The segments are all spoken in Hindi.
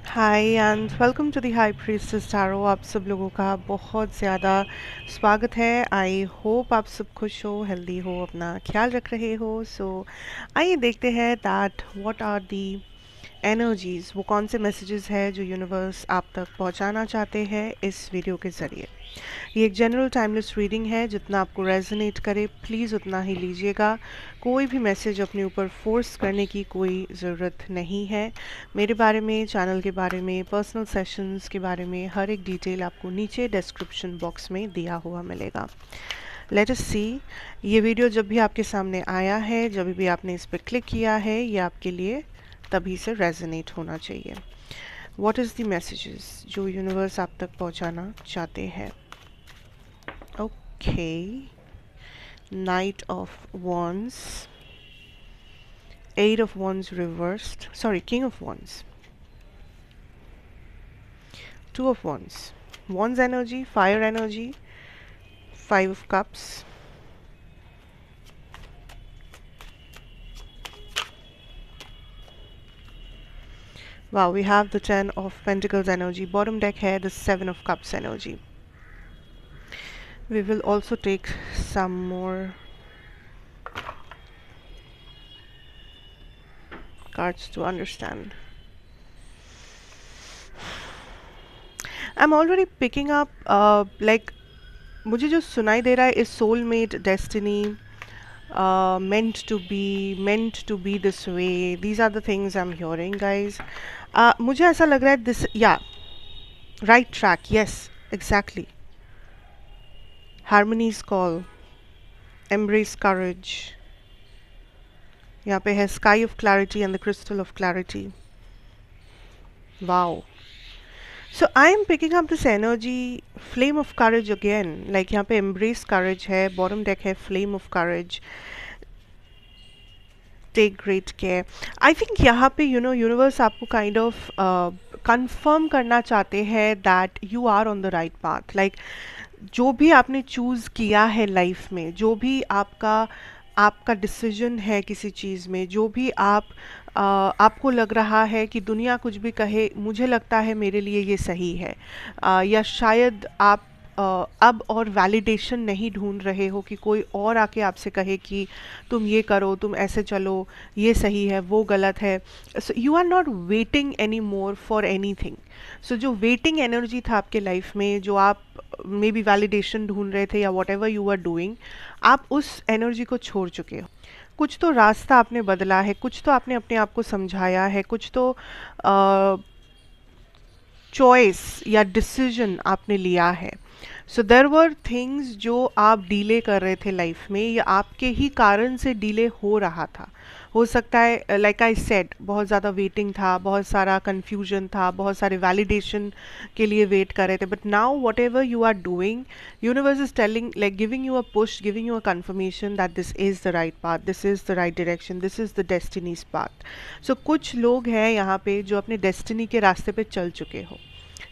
Hi and welcome to the high priestess tarot. आप सब लोगों का बहुत ज़्यादा स्वागत है। आई होप आप सब खुश हो, हेल्दी हो, अपना ख्याल रख रहे हो। आइए देखते हैं that what are the energies, वो कौन से मैसेजेस हैं जो यूनिवर्स आप तक पहुंचाना चाहते हैं इस वीडियो के ज़रिए। ये एक जनरल टाइमलेस रीडिंग है, जितना आपको रेजोनेट करे प्लीज़ उतना ही लीजिएगा। कोई भी मैसेज अपने ऊपर फोर्स करने की कोई ज़रूरत नहीं है। मेरे बारे में, चैनल के बारे में, पर्सनल सेशंस के बारे में हर एक डिटेल आपको नीचे डिस्क्रिप्शन बॉक्स में दिया हुआ मिलेगा। लेट अस सी, ये वीडियो जब भी आपके सामने आया है, जब भी आपने इस पर क्लिक किया है, ये आपके लिए तभी से रेजोनेट होना चाहिए। व्हाट इज़ द मैसेजेस जो यूनिवर्स आप तक पहुंचाना चाहते हैं? Okay, Knight of Wands, Eight of Wands reversed, sorry, King of Wands, Two of Wands, Wands energy, fire energy, Five of Cups, wow, we have the Ten of Pentacles energy. Bottom deck hai the Seven of Cups energy. We will also take some more cards to understand. I'm already picking up like मुझे जो सुनाई दे रहा है is soulmate, destiny, meant to be this way. These are the things I'm hearing, guys. मुझे ऐसा लग रहा है this, yeah, right track, yes, exactly. Harmony's call, embrace courage. यहाँ पे है sky of clarity and the crystal of clarity. Wow. So I am picking up this energy, flame of courage again. Like यहाँ पे embrace courage है, bottom deck है flame of courage. Take great care. I think यहाँ पे यूनिवर्स आपको काइंड ऑफ कंफर्म करना चाहते हैं that you are on the right path. Like जो भी आपने चूज़ किया है लाइफ में, जो भी आपका डिसीजन है किसी चीज़ में, जो भी आपको लग रहा है कि दुनिया कुछ भी कहे, मुझे लगता है मेरे लिए ये सही है, या शायद आप अब और वैलिडेशन नहीं ढूंढ रहे हो कि कोई और आके आपसे कहे कि तुम ये करो, तुम ऐसे चलो, ये सही है, वो गलत है। So you are not waiting any more for any thing. So जो वेटिंग एनर्जी था आपके लाइफ में, जो आप मे बी वैलिडेशन ढूंढ रहे थे या whatever you are doing, आप उस एनर्जी को छोड़ चुके हो। कुछ तो रास्ता आपने बदला है, कुछ तो आपने अपने आप को समझाया है, कुछ तो चॉइस या डिसीजन आपने लिया है। सो देर वर थिंग्स जो आप डीले कर रहे थे लाइफ में, या आपके ही कारण से डीले हो रहा था। हो सकता है लाइक आई सेड, बहुत ज़्यादा वेटिंग था, बहुत सारा कन्फ्यूजन था, बहुत सारे वैलिडेशन के लिए वेट कर रहे थे। But now whatever you are doing, universe is telling, like giving you a push, giving you a confirmation that this is the right path, this is the right direction, this is the destiny's path. So कुछ लोग हैं यहाँ पे जो अपने डेस्टिनी के रास्ते पे चल चुके हो,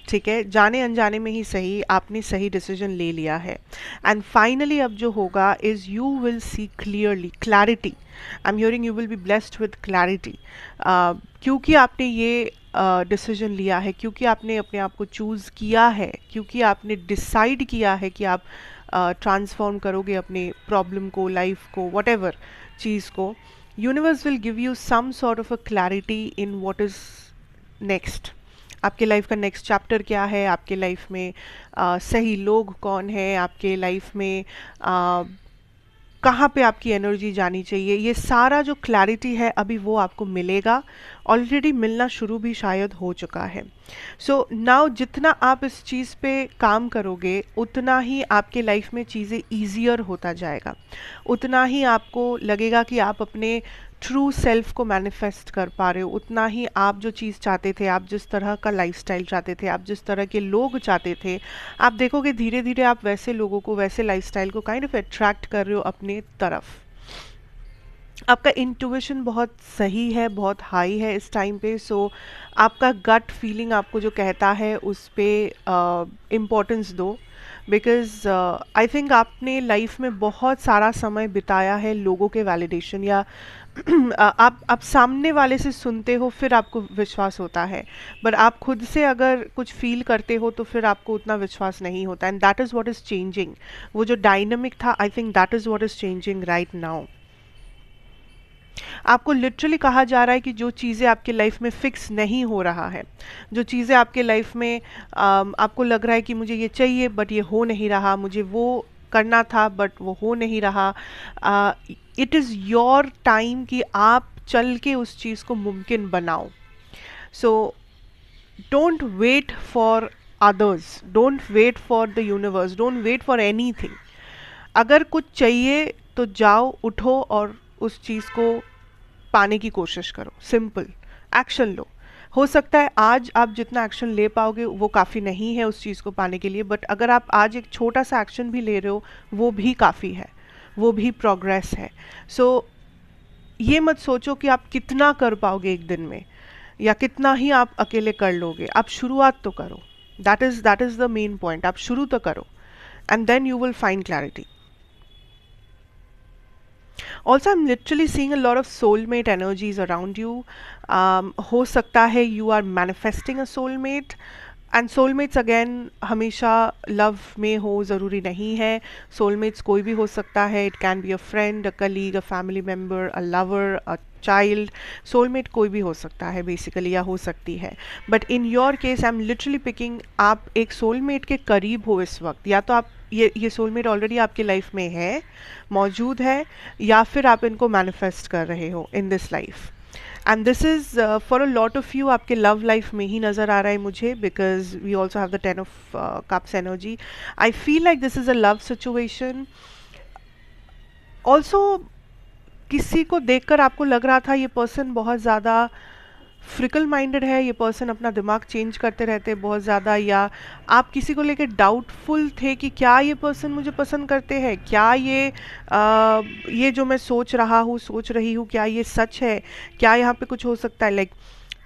ठीक है, जाने अनजाने में ही सही, आपने सही डिसीजन ले लिया है। एंड फाइनली अब जो होगा is you will see clearly, clarity. I am hearing you will be blessed with clarity, क्योंकि आपने ये डिसीजन लिया है, क्योंकि आपने अपने आप को चूज़ किया है, क्योंकि आपने डिसाइड किया है कि आप ट्रांसफॉर्म करोगे अपने प्रॉब्लम को, लाइफ को, वट एवर चीज़ को। Universe will give you some sort of a clarity in what is next. आपके लाइफ का नेक्स्ट चैप्टर क्या है, आपके लाइफ में सही लोग कौन है, आपके लाइफ में कहाँ पे आपकी एनर्जी जानी चाहिए, ये सारा जो क्लैरिटी है अभी वो आपको मिलेगा। ऑलरेडी मिलना शुरू भी शायद हो चुका है। सो नाउ जितना आप इस चीज़ पे काम करोगे, उतना ही आपके लाइफ में चीज़ें ईजियर होता जाएगा, उतना ही आपको लगेगा कि आप अपने ट्रू सेल्फ को मैनिफेस्ट कर पा रहे हो, उतना ही आप जो चीज़ चाहते थे, आप जिस तरह का लाइफस्टाइल चाहते थे, आप जिस तरह के लोग चाहते थे, आप देखोगे धीरे धीरे आप वैसे लोगों को, वैसे लाइफस्टाइल को काइंड ऑफ अट्रैक्ट कर रहे हो अपने तरफ। आपका इंट्यूशन बहुत सही है, बहुत हाई है इस टाइम पे। सो आपका गट फीलिंग आपको जो कहता है उस पर इम्पोर्टेंस दो। बिकॉज आई थिंक आपने लाइफ में बहुत सारा समय बिताया है लोगों के वैलिडेशन या आप सामने वाले से सुनते हो फिर आपको विश्वास होता है, बट आप खुद से अगर कुछ फील करते हो तो फिर आपको उतना विश्वास नहीं होता, and that is what is changing. वो जो डायनामिक था, I think that is what is changing right now. आपको लिटरली कहा जा रहा है कि जो चीज़ें आपके लाइफ में फिक्स नहीं हो रहा है, जो चीज़ें आपके लाइफ में आपको लग रहा है कि मुझे ये चाहिए बट ये हो नहीं रहा, मुझे वो करना था बट वो हो नहीं रहा, इट इज़ योर टाइम कि आप चल के उस चीज़ को मुमकिन बनाओ। So don't wait for others, don't wait for the universe, don't wait for anything. अगर कुछ चाहिए तो जाओ, उठो और उस चीज़ को पाने की कोशिश करो। सिंपल एक्शन लो। हो सकता है आज आप जितना एक्शन ले पाओगे वो काफ़ी नहीं है उस चीज़ को पाने के लिए, बट अगर आप आज एक छोटा सा एक्शन भी ले रहे हो वो भी काफ़ी है, वो भी प्रोग्रेस है। सो ये मत सोचो कि आप कितना कर पाओगे एक दिन में या कितना ही आप अकेले कर लोगे। आप शुरुआत तो करो, that is the main point. आप शुरू तो करो and then you will find clarity. Also, I'm literally seeing a lot of soulmate energies around you. हो सकता है you are manifesting a soulmate, and soulmates again हमेशा लव में हो ज़रूरी नहीं है। सोलमेट्स कोई भी हो सकता है। It can be a friend, a colleague, a family member, a lover, a child. Soulmate कोई भी हो सकता है बेसिकली, या हो सकती है। But in your case I am literally picking, आप एक सोलमेट के करीब हो इस वक्त। या तो आप ये सोलमेट ऑलरेडी आपकी लाइफ में है, मौजूद है, या फिर आप इनको मैनिफेस्ट कर रहे हो in this life. And this is for a lot of you आपके लव लाइफ में ही नज़र आ रहा है मुझे, because we also have the 10 of cups energy. I feel like this is a love situation. Also किसी को देखकर आपको लग रहा था ये पर्सन बहुत ज़्यादा फ्रिकल माइंडेड है, ये पर्सन अपना दिमाग चेंज करते रहते हैं बहुत ज़्यादा, या आप किसी को लेकर डाउटफुल थे कि क्या ये पर्सन मुझे पसंद करते हैं, क्या ये जो मैं सोच रहा हूँ, सोच रही हूँ, क्या ये सच है, क्या यहाँ पे कुछ हो सकता है। Like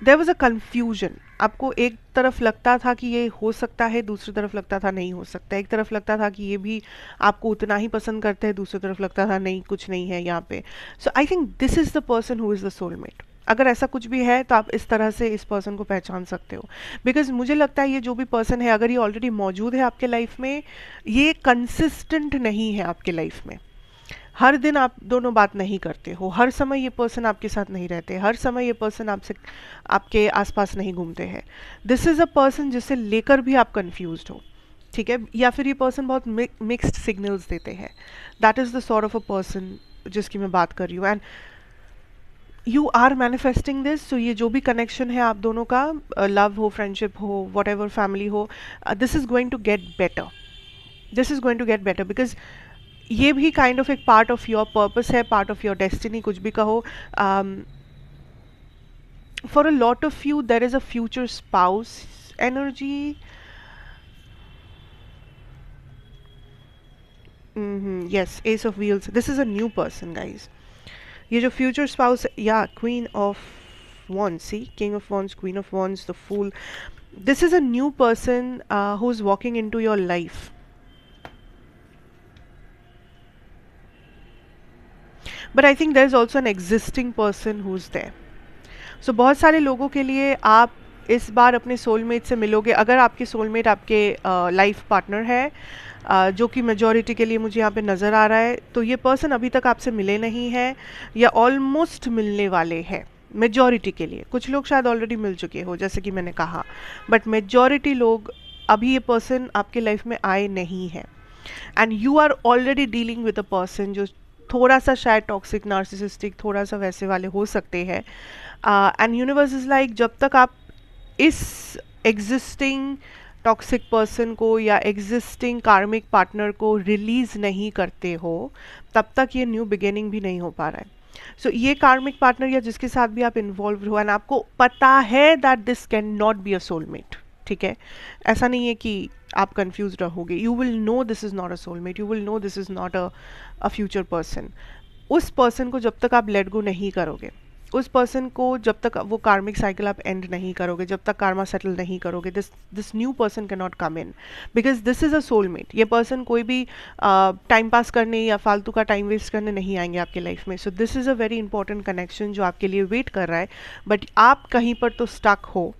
there was a confusion. आपको एक तरफ लगता था कि ये हो सकता है, दूसरी तरफ लगता था नहीं हो सकता। एक तरफ लगता था कि ये भी आपको उतना ही पसंद करते हैं, दूसरी तरफ लगता था नहीं, कुछ नहीं है यहाँ पे। So I think this is the person who is the soulmate. अगर ऐसा कुछ भी है तो आप इस तरह से इस पर्सन को पहचान सकते हो, बिकॉज मुझे लगता है ये जो भी पर्सन है, अगर ये ऑलरेडी मौजूद है आपके लाइफ में, ये कंसिस्टेंट नहीं है आपके लाइफ में। हर दिन आप दोनों बात नहीं करते हो, हर समय ये पर्सन आपके साथ नहीं रहते, हर समय ये पर्सन आपसे आपके आसपास नहीं घूमते हैं। दिस इज़ अ पर्सन जिसे लेकर भी आप कंफ्यूज्ड हो, ठीक है, या फिर ये पर्सन बहुत मिक्स्ड सिग्नल्स देते हैं। That is the sort of a person जिसकी मैं बात कर रही हूँ। And you are manifesting this. So ये जो भी कनेक्शन है आप दोनों का, लव हो, फ्रेंडशिप हो, वट एवर फैमिली हो, this is going to get better, this is going to get better, because ये भी काइंड ऑफ एक पार्ट ऑफ योर पर्पस है, पार्ट ऑफ योर डेस्टिनी, कुछ भी कहो। For a lot of you there is a future spouse energy. Yes, ace of wheels, this is a new person guys. ये जो फ्यूचर स्पाउस, या queen of wands, see, king of wands, queen of wands, the fool, this is a new person who's walking into your life. But I think there's also an existing person who's there. So बहुत सारे लोगों के लिए आप इस बार अपने सोलमेट से मिलोगे। अगर आपके सोलमेट आपके लाइफ पार्टनर है, जो कि मेजॉरिटी के लिए मुझे यहाँ पे नज़र आ रहा है, तो ये पर्सन अभी तक आपसे मिले नहीं हैं या ऑलमोस्ट मिलने वाले हैं मेजॉरिटी के लिए। कुछ लोग शायद ऑलरेडी मिल चुके हो जैसे कि मैंने कहा, बट मेजॉरिटी लोग अभी ये पर्सन आपके लाइफ में आए नहीं है। And you are already dealing with a person जो थोड़ा सा शायद टॉक्सिक, नार्सिसिस्टिक, थोड़ा सा वैसे वाले हो सकते हैं। एंड यूनिवर्स इज़ लाइक, जब तक आप इस एग्जिस्टिंग टॉक्सिक पर्सन को या एग्जिस्टिंग कार्मिक पार्टनर को रिलीज़ नहीं करते हो, तब तक ये न्यू बिगिनिंग भी नहीं हो पा रहा है। सो ये कार्मिक पार्टनर या जिसके साथ भी आप इन्वॉल्व हो, एंड आपको पता है that this can not be a soulmate, ठीक है, ऐसा नहीं है कि आप कंफ्यूज रहोगे। You will know this is not a soulmate, you will know this is not a future person. उस पर्सन को जब तक आप लेट गो नहीं करोगे, उस पर्सन को जब तक वो कार्मिक साइकिल आप एंड नहीं करोगे, जब तक कार्मा सेटल नहीं करोगे, this new person can not come in, because this is a soulmate. ये पर्सन कोई भी टाइम पास करने या फालतू का टाइम वेस्ट करने नहीं आएंगे आपके लाइफ में। So this is a very important connection जो आपके लिए वेट कर रहा है, बट आप कहीं पर तो स्टक हो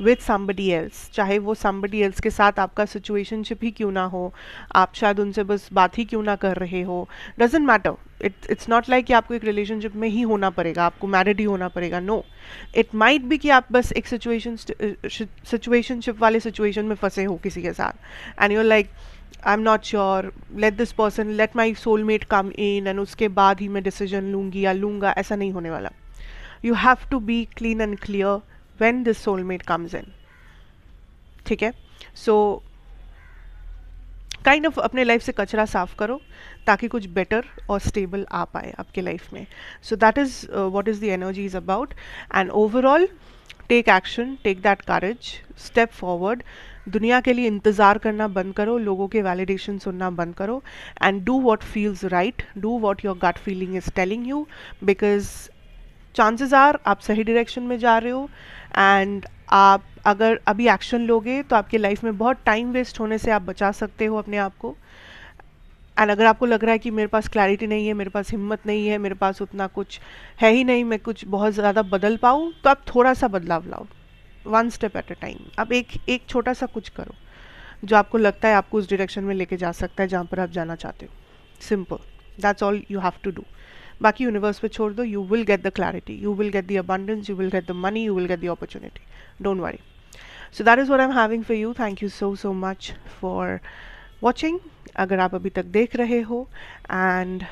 विथ somebody else, चाहे वो somebody else के साथ आपका सिचुएशनशिप ही क्यों ना हो, आप शायद उनसे बस बात ही क्यों ना कर रहे हो, doesn't matter. It's not like कि आपको एक रिलेशनशिप में ही होना पड़ेगा, आपको मैरिड ही होना पड़ेगा, नो। इट माइट बी कि आप बस एक सिचुएशनशिप वाले सिचुएशन में फंसे हो किसी के साथ, and you're like I am not sure, let this person, let my soulmate come in, and उसके बाद ही मैं डिसीजन लूँगी या लूँगा। ऐसा नहीं होने वाला। You have to be clean and clear when this soulmate comes in, ठीक है। सो काइंड ऑफ अपने लाइफ से कचरा साफ करो ताकि कुछ बेटर और स्टेबल आ पाए आपके लाइफ में। So that is what is the energy is about, and overall take action, take that courage, step forward. दुनिया के लिए इंतज़ार करना बंद करो, लोगों के वैलिडेशन सुनना बंद करो, and do what feels right, do what your gut feeling is telling you, because chances are आप सही डायरेक्शन में जा रहे हो, एंड आप अगर अभी एक्शन लोगे तो आपकी लाइफ में बहुत टाइम वेस्ट होने से आप बचा सकते हो अपने आप को। एंड अगर आपको लग रहा है कि मेरे पास क्लैरिटी नहीं है, मेरे पास हिम्मत नहीं है, मेरे पास उतना कुछ है ही नहीं, मैं कुछ बहुत ज़्यादा बदल पाऊँ, तो आप थोड़ा सा बदलाव लाओ, one step at a time. आप एक छोटा सा कुछ करो जो आपको लगता है आपको उस डायरेक्शन में लेके जा सकता है जहाँ पर आप जाना चाहते हो। Simple, that's all you have to do. बाकी यूनिवर्स पे छोड़ दो, you will get the clarity, you will get the abundance, you will get the money, you will get the opportunity, don't worry. So that is what I am having for you. Thank you so much for watching. अगर आप अभी तक देख रहे हो, एंड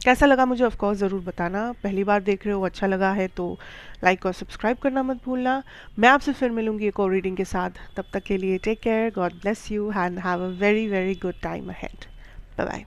कैसा लगा मुझे ऑफकोर्स ज़रूर बताना। पहली बार देख रहे हो, अच्छा लगा है तो लाइक और सब्सक्राइब करना मत भूलना। मैं आपसे फिर मिलूंगी एक और रीडिंग के साथ। तब तक के लिए take care, God bless you, and have a very very good time ahead. Bye bye.